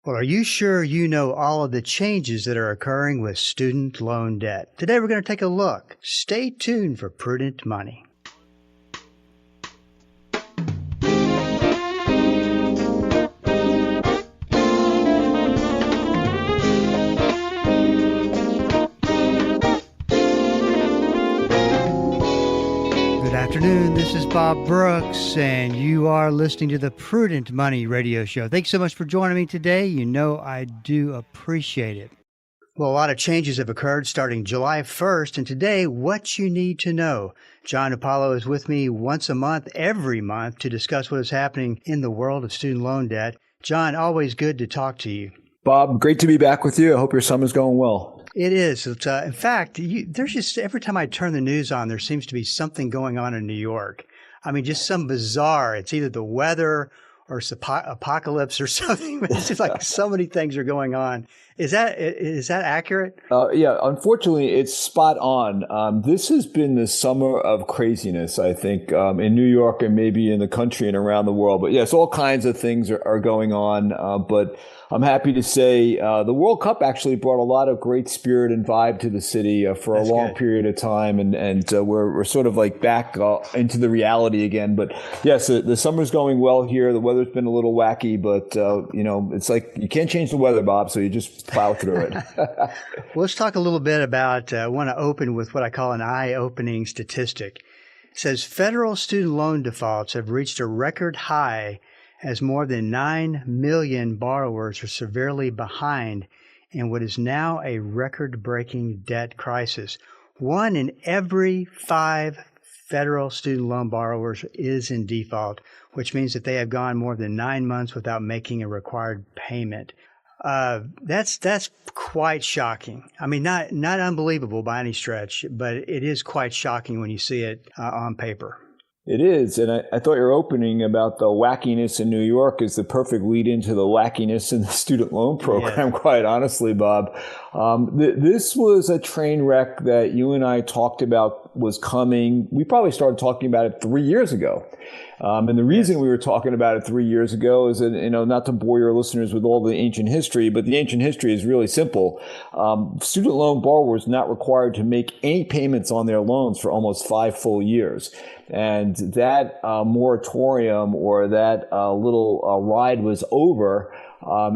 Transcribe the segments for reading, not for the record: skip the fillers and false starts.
Well, are you sure you know all of the changes that are occurring with student loan debt? Today we're going to take a look. Stay tuned for Prudent Money. Good afternoon. This is Bob Brooks, and you are listening to the Prudent Money Radio Show. Thanks so much for joining me today. You know I do appreciate it. Well, a lot of changes have occurred starting July 1st, and today, what you need to know. John Hupalo is with me once a month, every month, to discuss what is happening in the world of student loan debt. John, always good to talk to you. Bob, great to be back with you. I hope your summer's going well. It is. In fact, there's just every time I turn the news on, there seems to be something going on in New York. I mean, just some bizarre. It's either the weather or it's apocalypse or something. It's just like so many things are going on. Is that accurate? Yeah, unfortunately, it's spot on. This has been the summer of craziness, I think, in New York and maybe in the country and around the world. But yes, all kinds of things are going on. But I'm happy to say the World Cup actually brought a lot of great spirit and vibe to the city for a long period of time. And we're sort of like back into the reality again. But yes, the summer's going well here. The weather's been a little wacky, but, it's like you can't change the weather, Bob, so you just plow through it. Well, let's talk a little bit about, I want to open with what I call an eye-opening statistic. It says federal student loan defaults have reached a record high as more than 9 million borrowers are severely behind in what is now a record-breaking debt crisis. 1 in every 5 federal student loan borrowers is in default, which means that they have gone more than 9 months without making a required payment. That's quite shocking. I mean, not unbelievable by any stretch, but it is quite shocking when you see it on paper. It is. And I thought your opening about the wackiness in New York is the perfect lead into the wackiness in the student loan program, quite honestly, Bob. This was a train wreck that you and I talked about was coming. We probably started talking about it 3 years ago. And the reason we were talking about it 3 years ago is that, not to bore your listeners with all the ancient history, but the ancient history is really simple. Student loan borrowers not required to make any payments on their loans for almost 5 full years. And that moratorium or that little ride was over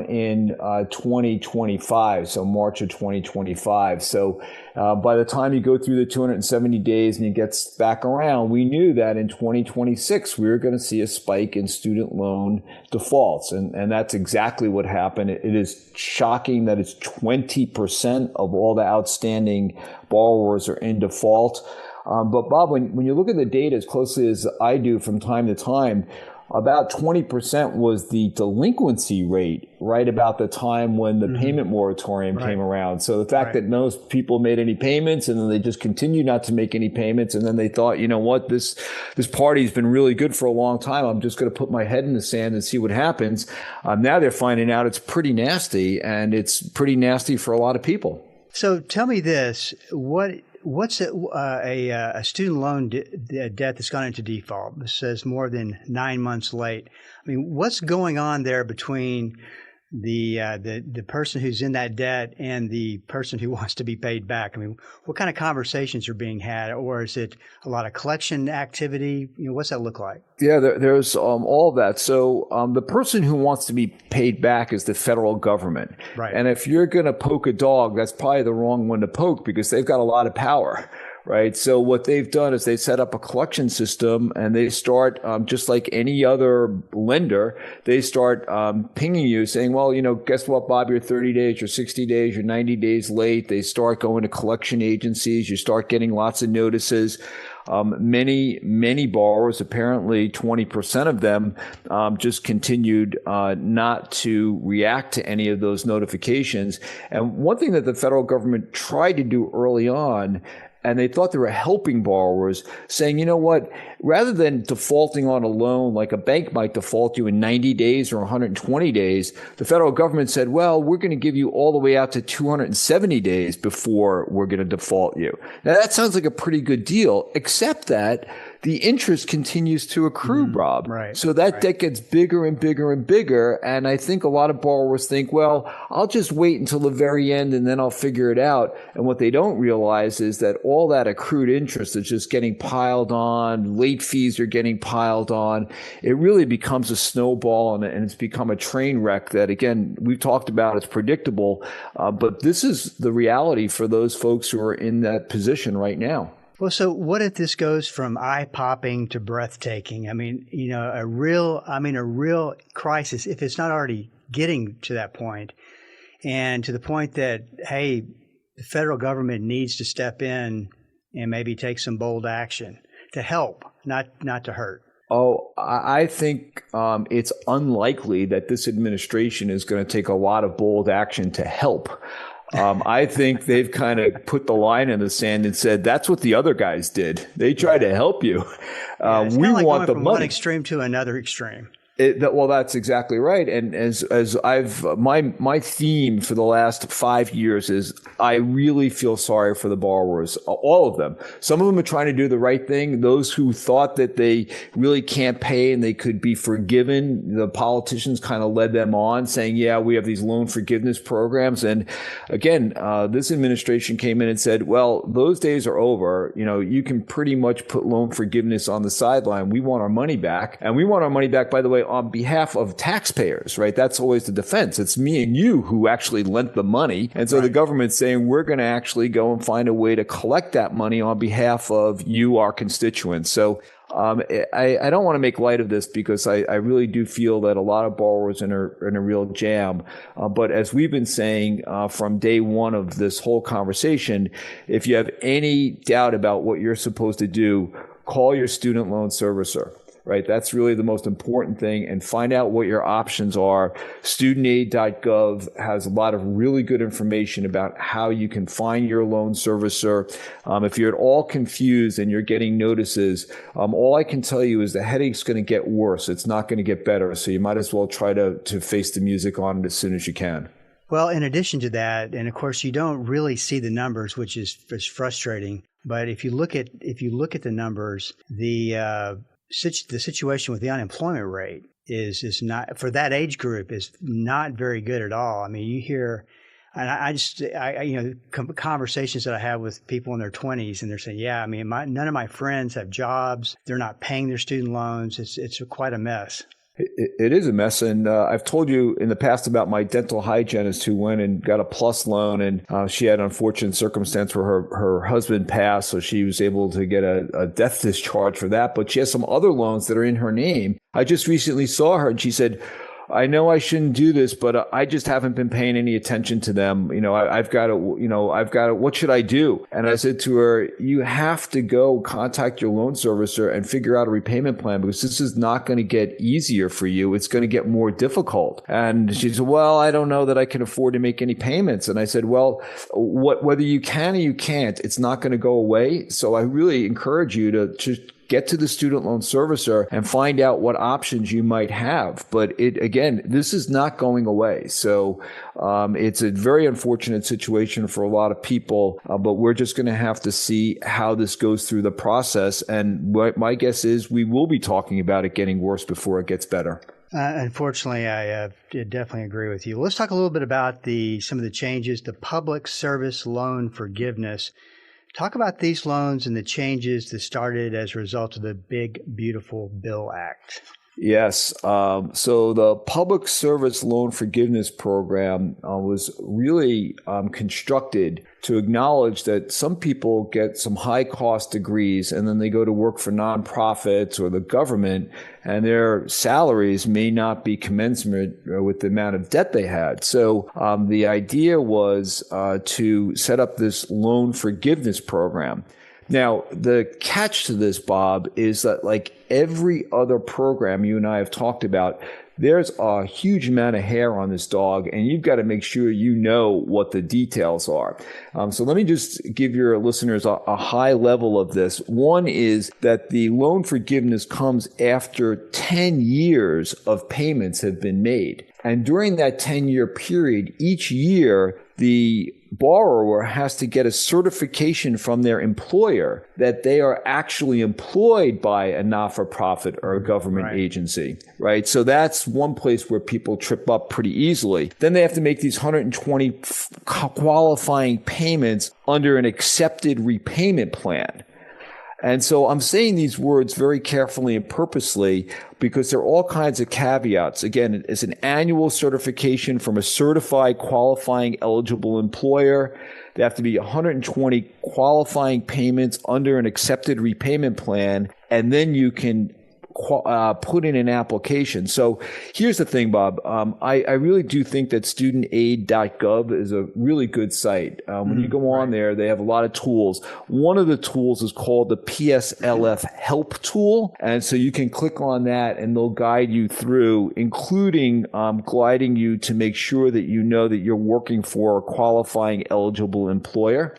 in 2025, so March of 2025. So by the time you go through the 270 days and it gets back around, we knew that in 2026 we were going to see a spike in student loan defaults. And that's exactly what happened. It is shocking that it's 20% of all the outstanding borrowers are in default. But Bob, when you look at the data as closely as I do from time to time, about 20% was the delinquency rate right about the time when the payment moratorium came around. So the fact that no people made any payments and then they just continued not to make any payments. And then they thought, you know what, this party's been really good for a long time. I'm just going to put my head in the sand and see what happens. Now they're finding out it's pretty nasty, and it's pretty nasty for a lot of people. So tell me this, what's a student loan debt that's gone into default? This says more than 9 months late. I mean, what's going on there between the person who's in that debt and the person who wants to be paid back? I mean, what kind of conversations are being had, or is it a lot of collection activity? What's that look like? Yeah, there's all of that. So the person who wants to be paid back is the federal government. Right. And if you're going to poke a dog, that's probably the wrong one to poke because they've got a lot of power. Right. So what they've done is they set up a collection system, and they start just like any other lender, they start pinging you saying, well, guess what, Bob, you're 30 days, you're 60 days, you're 90 days late. They start going to collection agencies. You start getting lots of notices. Many borrowers, apparently 20% of them, just continued not to react to any of those notifications. And one thing that the federal government tried to do early on, and they thought they were helping borrowers, saying, you know what, rather than defaulting on a loan like a bank might default you in 90 days or 120 days, the federal government said, well, we're going to give you all the way out to 270 days before we're going to default you. Now, that sounds like a pretty good deal, except that the interest continues to accrue, Rob. Right. So that debt gets bigger and bigger and bigger. And I think a lot of borrowers think, well, I'll just wait until the very end and then I'll figure it out. And what they don't realize is that all that accrued interest is just getting piled on. Late fees are getting piled on. It really becomes a snowball, and it's become a train wreck that, again, we've talked about. It's predictable. But this is the reality for those folks who are in that position right now. Well, so what if this goes from eye-popping to breathtaking? I mean, a real crisis, if it's not already getting to that point, and to the point that, hey, the federal government needs to step in and maybe take some bold action to help, not to hurt. Oh, I think it's unlikely that this administration is going to take a lot of bold action to help. I think they've kind of put the line in the sand and said, that's what the other guys did. They tried to help you. We like want the from money. One extreme to another extreme. Well, that's exactly right. And as I've my theme for the last 5 years is I really feel sorry for the borrowers, all of them. Some of them are trying to do the right thing. Those who thought that they really can't pay and they could be forgiven, the politicians kind of led them on, saying, yeah, we have these loan forgiveness programs. And again, this administration came in and said, well, those days are over. You can pretty much put loan forgiveness on the sideline. We want our money back. And we want our money back, by the way, on behalf of taxpayers, right? That's always the defense. It's me and you who actually lent the money. And so the government's saying we're going to actually go and find a way to collect that money on behalf of you, our constituents. So I don't want to make light of this because I really do feel that a lot of borrowers are in a real jam. But as we've been saying from day one of this whole conversation, if you have any doubt about what you're supposed to do, call your student loan servicer. Right, that's really the most important thing, and find out what your options are. Studentaid.gov has a lot of really good information about how you can find your loan servicer. If you're at all confused and you're getting notices, all I can tell you is the headache's going to get worse. It's not going to get better. So you might as well try to face the music on it as soon as you can. Well, in addition to that, and of course, you don't really see the numbers, which is frustrating. But if you look at the numbers, the situation with the unemployment rate is not, for that age group, is not very good at all. I mean, you hear, and conversations that I have with people in their 20s, and they're saying, yeah, I mean, none of my friends have jobs. They're not paying their student loans. It's quite a mess. It is a mess. And I've told you in the past about my dental hygienist who went and got a PLUS loan, and she had an unfortunate circumstance where her husband passed. So she was able to get a death discharge for that. But she has some other loans that are in her name. I just recently saw her and she said, I know I shouldn't do this, but I just haven't been paying any attention to them. I've got to, what should I do? And I said to her, you have to go contact your loan servicer and figure out a repayment plan, because this is not going to get easier for you. It's going to get more difficult. And she said, well, I don't know that I can afford to make any payments. And I said, well, whether you can or you can't, it's not going to go away. So I really encourage you to just get to the student loan servicer and find out what options you might have. But again, this is not going away. So it's a very unfortunate situation for a lot of people, but we're just going to have to see how this goes through the process. And my guess is we will be talking about it getting worse before it gets better. Unfortunately, I definitely agree with you. Let's talk a little bit about some of the changes, the public service loan forgiveness. Talk about these loans and the changes that started as a result of the Big Beautiful Bill Act. Yes. So the Public Service Loan Forgiveness Program was really constructed to acknowledge that some people get some high-cost degrees and then they go to work for nonprofits or the government, and their salaries may not be commensurate with the amount of debt they had. So the idea was to set up this loan forgiveness program. Now, the catch to this, Bob, is that like every other program you and I have talked about, there's a huge amount of hair on this dog, and you've got to make sure you know what the details are. So let me just give your listeners a high level of this. One is that the loan forgiveness comes after 10 years of payments have been made. And during that 10-year period, each year, the borrower has to get a certification from their employer that they are actually employed by a not-for-profit or a government agency, right? So that's one place where people trip up pretty easily. Then they have to make these 120 qualifying payments under an accepted repayment plan. And so I'm saying these words very carefully and purposely because there are all kinds of caveats. Again, it's an annual certification from a certified qualifying eligible employer. There have to be 120 qualifying payments under an accepted repayment plan, and then you can put in an application. So here's the thing, Bob. I really do think that studentaid.gov is a really good site. When you go on there, they have a lot of tools. One of the tools is called the PSLF Help Tool. And so you can click on that and they'll guide you through, including guiding you to make sure that you know that you're working for a qualifying eligible employer.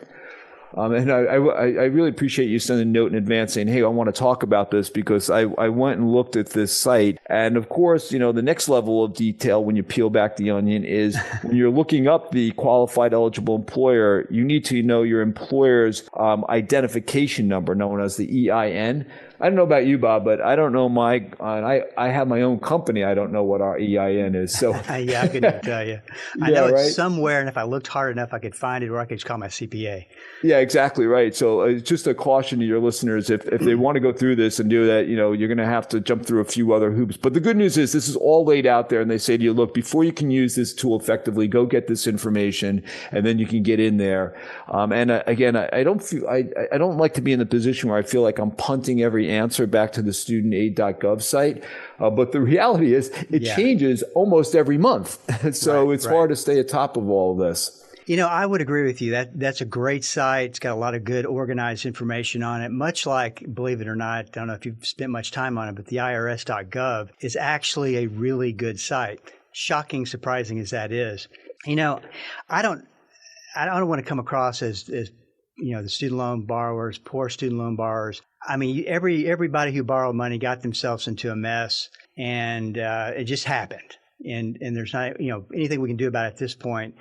And I really appreciate you sending a note in advance saying, hey, I want to talk about this because I went and looked at this site. And of course, the next level of detail when you peel back the onion is when you're looking up the qualified eligible employer, you need to know your employer's identification number, known as the EIN. I don't know about you, Bob, but I don't know I have my own company. I don't know what our EIN is. So yeah, I couldn't tell you. I know it's somewhere, and if I looked hard enough, I could find it, or I could just call my CPA. Yeah, exactly right. So just a caution to your listeners, if they want to go through this and do that, you're going to have to jump through a few other hoops. But the good news is this is all laid out there, and they say to you, look, before you can use this tool effectively, go get this information, and then you can get in there. Again, I don't like to be in the position where I feel like I'm punting every answer back to the studentaid.gov site. But the reality is it changes almost every month. So it's hard to stay atop of all of this. I would agree with you. That's a great site. It's got a lot of good organized information on it, much like, believe it or not, I don't know if you've spent much time on it, but the irs.gov is actually a really good site. Shocking, surprising as that is. I don't want to come across as the student loan borrowers, poor student loan borrowers. I mean, everybody who borrowed money got themselves into a mess, and it just happened. And there's not anything we can do about it at this point.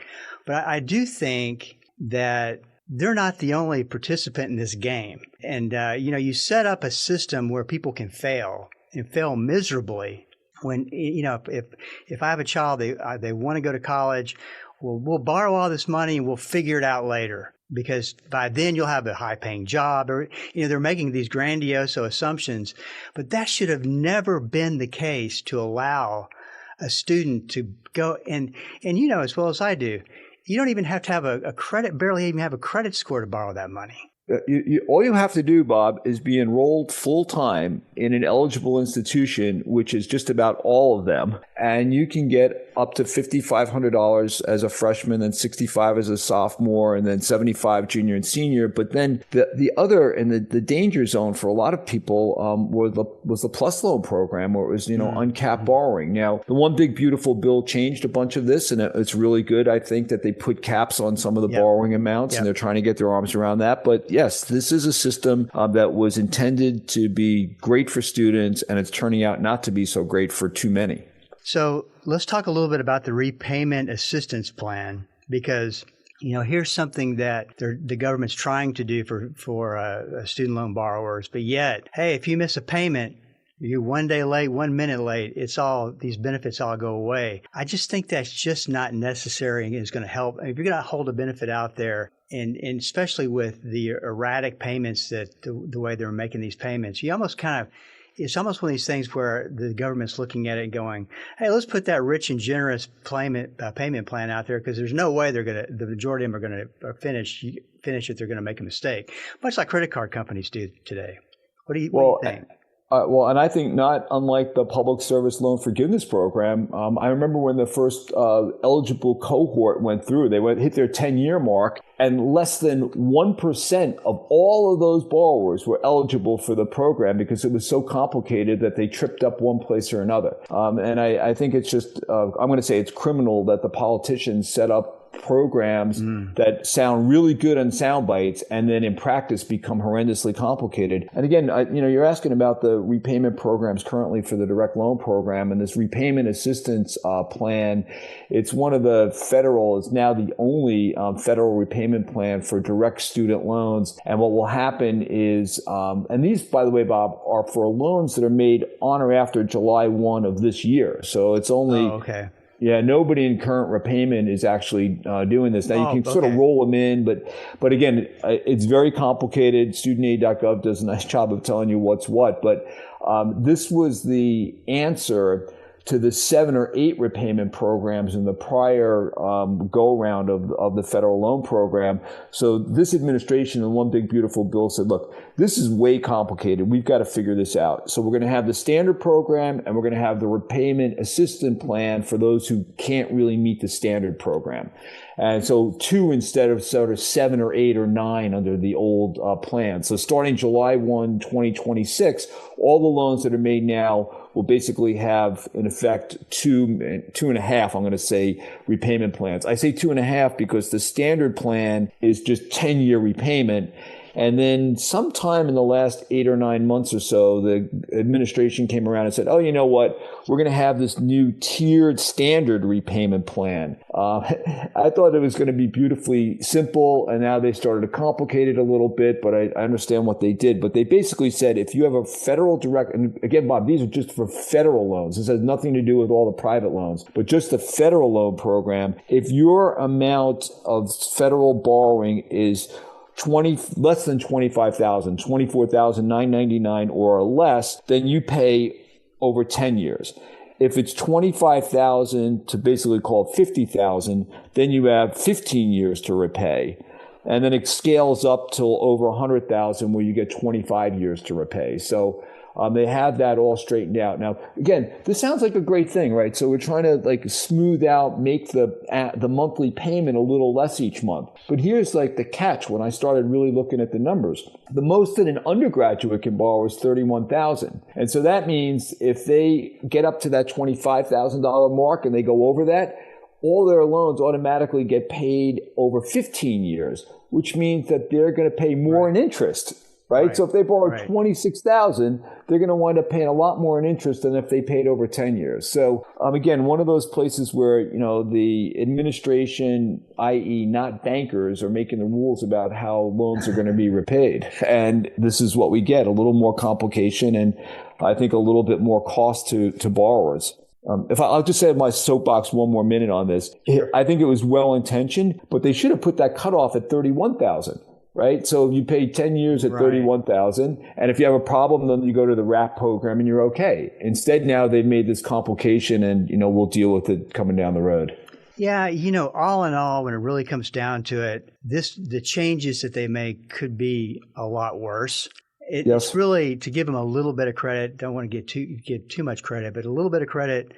But I do think that they're not the only participant in this game. And you set up a system where people can fail and fail miserably. When if I have a child, they want to go to college, we'll borrow all this money and we'll figure it out later. Because by then you'll have a high-paying job, or they're making these grandiose assumptions, but that should have never been the case to allow a student to go and as well as I do, you don't even have to have barely even have a credit score to borrow that money. All you have to do, Bob, is be enrolled full-time in an eligible institution, which is just about all of them, and you can get up to $5,500 as a freshman, then $65 as a sophomore, and then $75 junior and senior. But then the other and the danger zone for a lot of people was the PLUS loan program, where it was uncapped borrowing. Now, the one big beautiful bill changed a bunch of this, and it's really good. I think that they put caps on some of the borrowing amounts, and they're trying to get their arms around that. But yes, this is a system that was intended to be great for students, and it's turning out not to be so great for too many. So let's talk a little bit about the repayment assistance plan, because here's something that the government's trying to do for student loan borrowers. But yet, hey, if you miss a payment, you're 1 day late, 1 minute late, these benefits all go away. I just think that's just not necessary and is going to help. If you're going to hold a benefit out there, and especially with the erratic payments, that the way they're making these payments, you almost it's almost one of these things where the government's looking at it going, hey, let's put that rich and generous payment plan out there, because there's no way the majority of them are going to finish if they're going to make a mistake, much like credit card companies do today. What do you think? And I think not unlike the Public Service Loan Forgiveness Program, I remember when the first eligible cohort went through, they hit their 10-year mark, and less than 1% of all of those borrowers were eligible for the program because it was so complicated that they tripped up one place or another. And I think it's just, I'm going to say it's criminal that the politicians set up programs that sound really good on sound bites and then in practice become horrendously complicated. And again, you're asking about the repayment programs currently for the direct loan program, and this repayment assistance plan. It's one of the it's now the only federal repayment plan for direct student loans. And what will happen is, and these, by the way, Bob, are for loans that are made on or after July 1 of this year. So it's only... Oh, okay. Yeah, nobody in current repayment is actually doing this. Now, you can sort of roll them in, but again, it's very complicated. Studentaid.gov does a nice job of telling you what's what. But this was the answer to the 7 or 8 repayment programs in the prior go-around of the federal loan program. So this administration, in one big beautiful bill, said, look, this is way complicated. We've got to figure this out. So we're going to have the standard program, and we're going to have the repayment assistance plan for those who can't really meet the standard program. And so 2 instead of sort of 7 or 8 or 9 under the old plan. So starting July 1, 2026, all the loans that are made now will basically have, in effect, 2.5, I'm going to say, repayment plans. I say 2.5 because the standard plan is just 10-year repayment. And then sometime in the last 8 or 9 months or so, the administration came around and said, oh, you know what? We're going to have this new tiered standard repayment plan. I thought it was going to be beautifully simple, and now they started to complicate it a little bit, but I understand what they did. But they basically said if you have a federal direct, and again, Bob, these are just for federal loans. This has nothing to do with all the private loans, but just the federal loan program. If your amount of federal borrowing is less than $25,000, $24,999 or less, then you pay over 10 years. If it's $25,000 to basically call it $50,000, then you have 15 years to repay. And then it scales up till over $100,000 where you get 25 years to repay. So they have that all straightened out. Now, again, this sounds like a great thing, right? So we're trying to smooth out, make the monthly payment a little less each month. But here's the catch when I started really looking at the numbers. The most that an undergraduate can borrow is $31,000. And so that means if they get up to that $25,000 mark and they go over that, all their loans automatically get paid over 15 years, which means that they're going to pay more in interest. Right? So if they borrow $26,000, they're going to wind up paying a lot more in interest than if they paid over 10 years. So again, one of those places where, the administration, i.e. not bankers, are making the rules about how loans are going to be repaid. And this is what we get, a little more complication and I think a little bit more cost to borrowers. I'll just say my soapbox one more minute on this. Sure. I think it was well-intentioned, but they should have put that cutoff at $31,000. Right? So you pay 10 years at $31,000. And if you have a problem, then you go to the RAP program and you're okay. Instead, now they've made this complication and, we'll deal with it coming down the road. Yeah. All in all, when it really comes down to it, the changes that they make could be a lot worse. It's really, to give them a little bit of credit, don't want to get too much credit, but a little bit of credit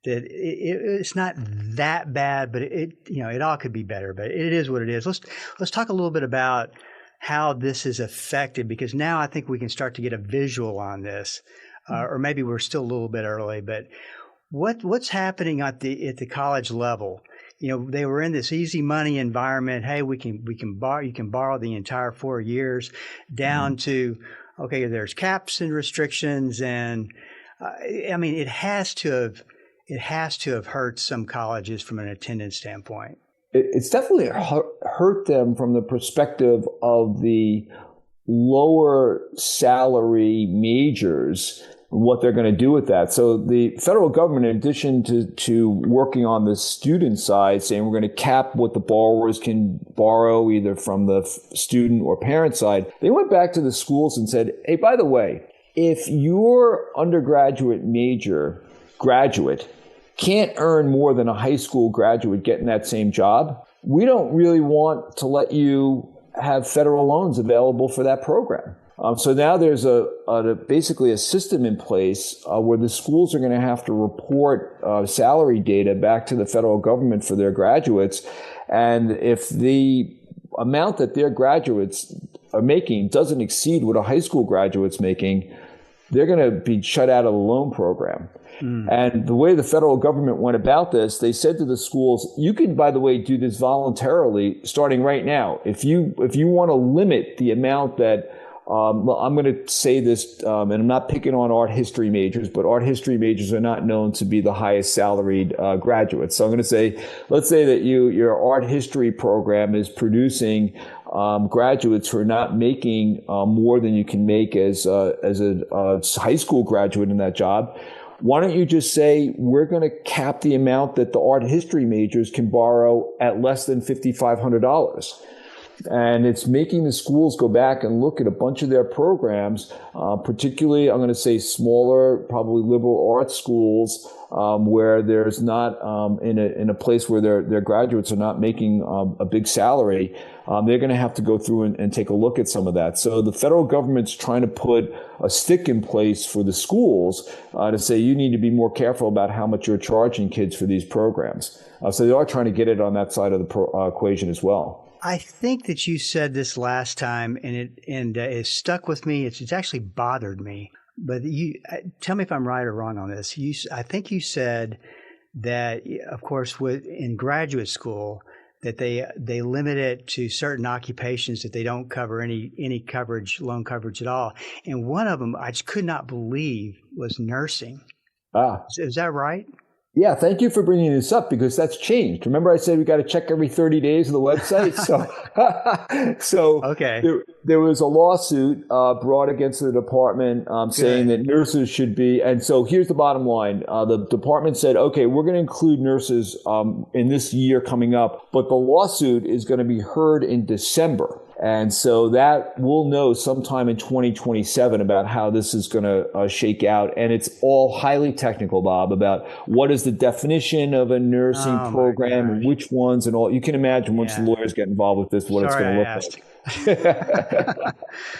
that it's not that bad, but it all could be better, but it is what it is. Let's talk a little bit about how this is affected, because now I think we can start to get a visual on this, or maybe we're still a little bit early, but what's happening at the college level? They were in this easy money environment. Hey, you can borrow the entire 4 years down to, okay, there's caps and restrictions. And it has to have hurt some colleges from an attendance standpoint. It's definitely hurt them from the perspective of the lower salary majors, what they're going to do with that. So the federal government, in addition to working on the student side, saying we're going to cap what the borrowers can borrow either from the student or parent side, they went back to the schools and said, hey, by the way, if your undergraduate major graduate can't earn more than a high school graduate getting that same job, we don't really want to let you have federal loans available for that program. So now there's basically a system in place where the schools are going to have to report salary data back to the federal government for their graduates. And if the amount that their graduates are making doesn't exceed what a high school graduate's making, they're going to be shut out of the loan program. And the way the federal government went about this, they said to the schools, you can, by the way, do this voluntarily starting right now. If you want to limit the amount that well, I'm going to say this, and I'm not picking on art history majors, but art history majors are not known to be the highest salaried graduates. So I'm going to say, let's say that your art history program is producing graduates who are not making more than you can make as a high school graduate in that job. Why don't you just say, we're going to cap the amount that the art history majors can borrow at less than $5,500? And it's making the schools go back and look at a bunch of their programs, particularly, I'm going to say, smaller, probably liberal arts schools, where there's not in a place where their graduates are not making a big salary. They're going to have to go through and take a look at some of that. So the federal government's trying to put a stick in place for the schools to say you need to be more careful about how much you're charging kids for these programs. So they are trying to get it on that side of the equation as well. I think that you said this last time, and it stuck with me. It's actually bothered me. But you tell me if I'm right or wrong on this. I think you said that, of course, in graduate school, that they limit it to certain occupations, that they don't cover any coverage, loan coverage at all. And one of them I just could not believe was nursing. Is that right? Yeah, thank you for bringing this up because that's changed. Remember I said we got to check every 30 days of the website? So okay. There was a lawsuit brought against the department saying that nurses should be, and so here's the bottom line. The department said, okay, we're going to include nurses in this year coming up, but the lawsuit is going to be heard in December. And so that we'll know sometime in 2027 about how this is going to shake out. And it's all highly technical, Bob, about what is the definition of a nursing program and which ones and all. You can imagine once the lawyers get involved with this, what it's going to look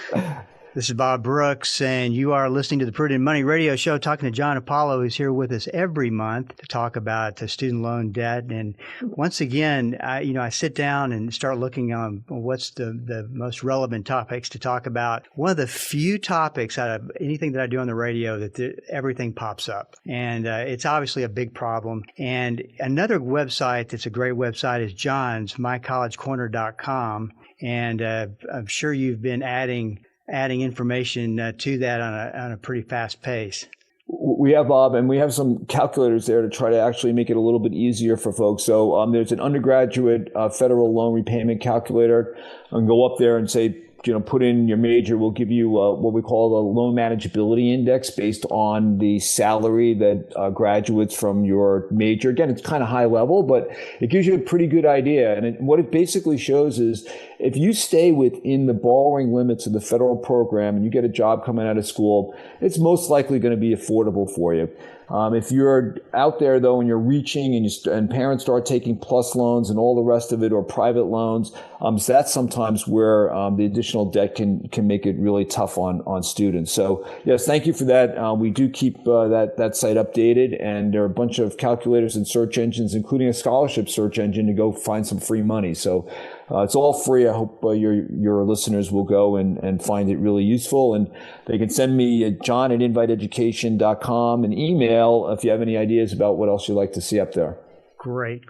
like. This is Bob Brooks, and you are listening to the Prudent Money Radio Show, talking to John Hupalo, who's here with us every month to talk about student loan debt. And once again, I sit down and start looking on what's the most relevant topics to talk about. One of the few topics out of anything that I do on the radio that everything pops up. And it's obviously a big problem. And another website that's a great website is John's, mycollegecorner.com. And I'm sure you've been adding information to that on a pretty fast pace. We have, Bob, and we have some calculators there to try to actually make it a little bit easier for folks. So there's an undergraduate federal loan repayment calculator. I can go up there and say, put in your major. We'll give you what we call the loan manageability index based on the salary that graduates from your major. Again, it's kind of high level, but it gives you a pretty good idea. And what it basically shows is if you stay within the borrowing limits of the federal program and you get a job coming out of school, it's most likely going to be affordable for you. If you're out there, though, and you're reaching and parents start taking plus loans and all the rest of it or private loans, so that's sometimes where the additional debt can make it really tough on students. So, yes, thank you for that. We do keep that site updated, and there are a bunch of calculators and search engines, including a scholarship search engine, to go find some free money. So it's all free. I hope your listeners will go and find it really useful. And they can send me john@inviteeducation.com an email if you have any ideas about what else you'd like to see up there. Great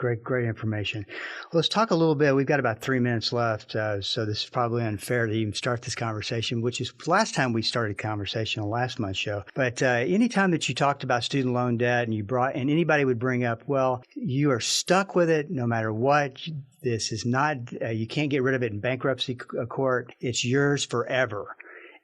information. Well, let's talk a little bit. We've got about 3 minutes left, so this is probably unfair to even start this conversation, which is last time we started a conversation on last month's show. But anytime that you talked about student loan debt and anybody would bring up, well, you are stuck with it no matter what. This is not, you can't get rid of it in bankruptcy court. It's yours forever.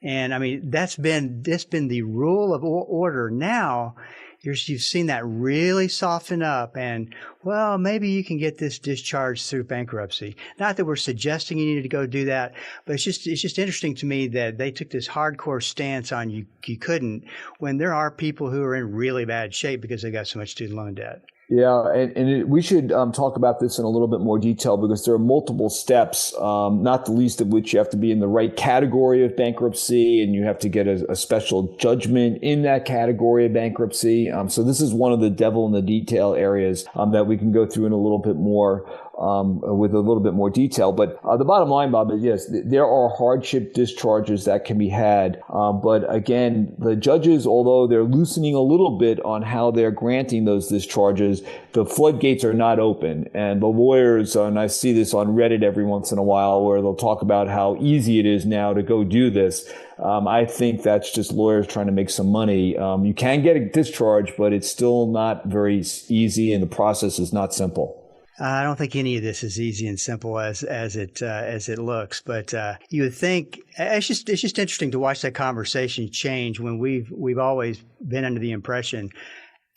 And I mean, that's been the rule of order. Now, you've seen that really soften up, and well, maybe you can get this discharged through bankruptcy. Not that we're suggesting you need to go do that, but it's just interesting to me that they took this hardcore stance on you couldn't, when there are people who are in really bad shape because they got so much student loan debt. Yeah, and we should talk about this in a little bit more detail because there are multiple steps, not the least of which you have to be in the right category of bankruptcy and you have to get a special judgment in that category of bankruptcy. So this is one of the devil in the detail areas that we can go through in a little bit more with a little bit more detail. But the bottom line, Bob, is yes, there are hardship discharges that can be had. But again, the judges, although they're loosening a little bit on how they're granting those discharges, the floodgates are not open. And the lawyers, and I see this on Reddit every once in a while, where they'll talk about how easy it is now to go do this. I think that's just lawyers trying to make some money. You can get a discharge, but it's still not very easy, and the process is not simple. I don't think any of this is easy and simple as it looks, but you would think it's just interesting to watch that conversation change when we've always been under the impression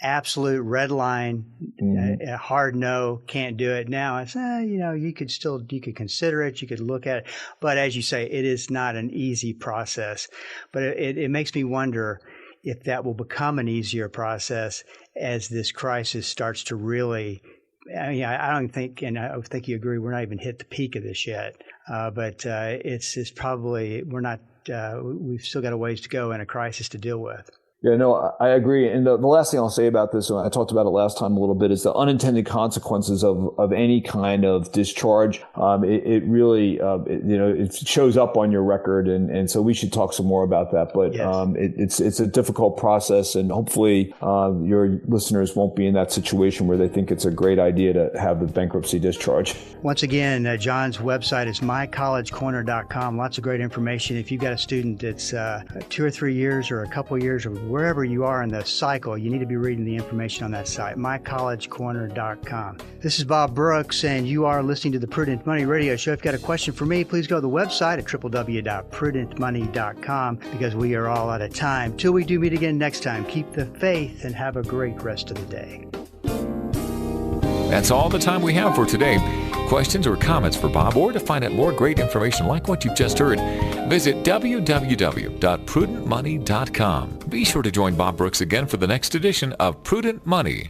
absolute red line, a hard no, can't do it. Now it's you could consider it, you could look at it, but as you say, it is not an easy process. But it makes me wonder if that will become an easier process as this crisis starts to really. I don't think, and I think you agree, we're not even hit the peak of this yet. But it's probably we've still got a ways to go and a crisis to deal with. Yeah, no, I agree. And the last thing I'll say about this, and I talked about it last time a little bit, is the unintended consequences of any kind of discharge. It really, it shows up on your record. And so we should talk some more about that. But yes. It's a difficult process. And hopefully your listeners won't be in that situation where they think it's a great idea to have a bankruptcy discharge. Once again, John's website is mycollegecorner.com. Lots of great information. If you've got a student that's 2 or 3 years or a couple of years or wherever you are in the cycle, you need to be reading the information on that site, mycollegecorner.com. This is Bob Brooks, and you are listening to the Prudent Money Radio Show. If you've got a question for me, please go to the website at www.prudentmoney.com, because we are all out of time. Till we do meet again next time, keep the faith and have a great rest of the day. That's all the time we have for today. Questions or comments for Bob, or to find out more great information like what you've just heard, visit www.prudentmoney.com. Be sure to join Bob Brooks again for the next edition of Prudent Money.